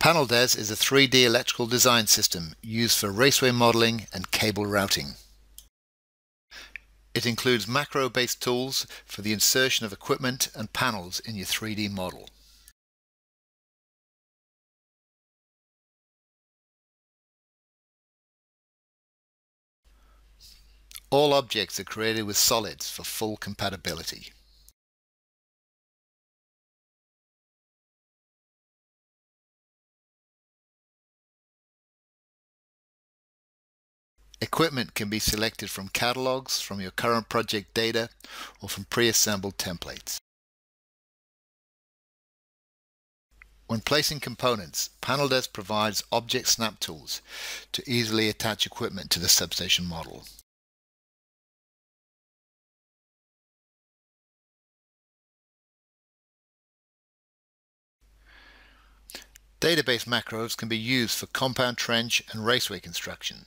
Paneldes is a 3D electrical design system used for raceway modeling and cable routing. It includes macro-based tools for the insertion of equipment and panels in your 3D model. All objects are created with solids for full compatibility. Equipment can be selected from catalogs, from your current project data, or from pre-assembled templates. When placing components, Paneldes provides object snap tools to easily attach equipment to the substation model. Database macros can be used for compound trench and raceway construction.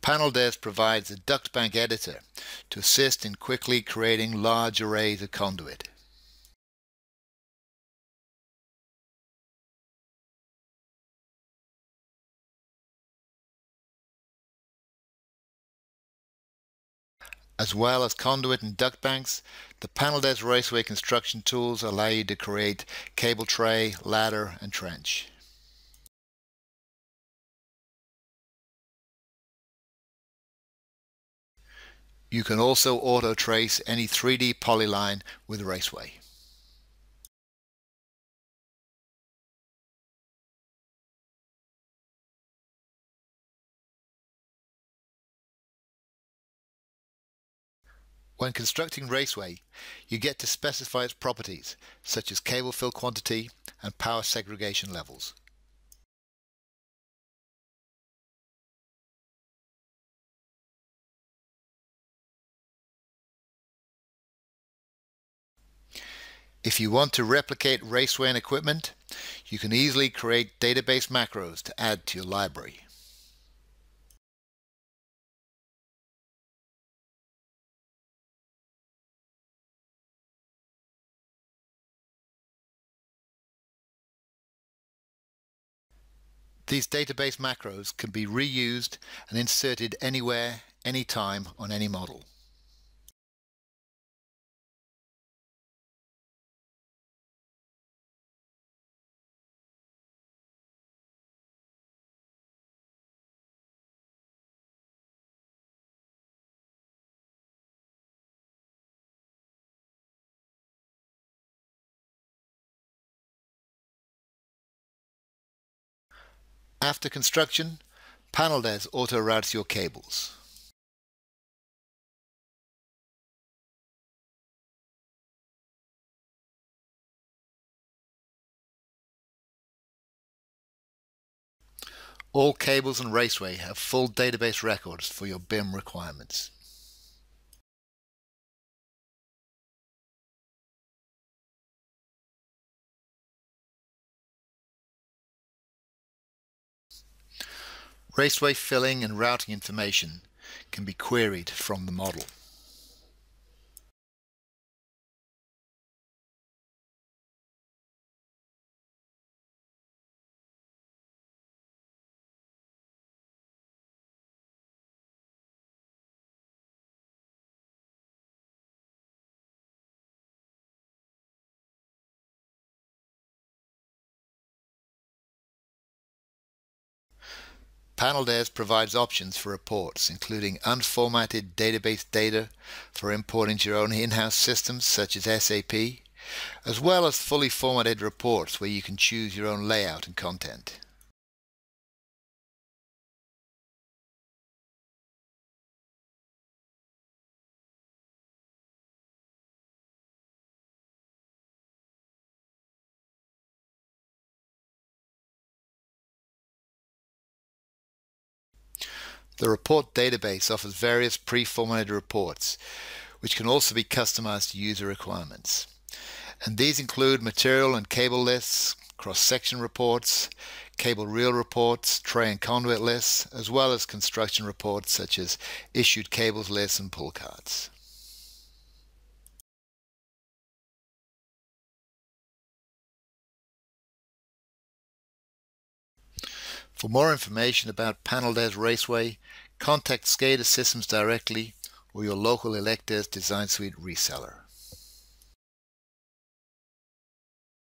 Paneldes provides a duct bank editor to assist in quickly creating large arrays of conduit. As well as conduit and duct banks, the Paneldes Raceway construction tools allow you to create cable tray, ladder and trench. You can also auto-trace any 3D polyline with Raceway. When constructing Raceway, you get to specify its properties, such as cable fill quantity and power segregation levels. If you want to replicate Raceway and equipment, you can easily create database macros to add to your library. These database macros can be reused and inserted anywhere, anytime on any model. After construction, Paneldes auto-routes your cables. All cables and Raceway have full database records for your BIM requirements. Raceway filling and routing information can be queried from the model. Paneldes provides options for reports, including unformatted database data for importing to your own in-house systems such as SAP, as well as fully formatted reports where you can choose your own layout and content. The report database offers various pre-formatted reports, which can also be customized to user requirements. And these include material and cable lists, cross-section reports, cable reel reports, tray and conduit lists, as well as construction reports such as issued cables lists and pull cards. For more information about Paneldes Raceway, contact SCADA Systems directly or your local Electez Design Suite reseller.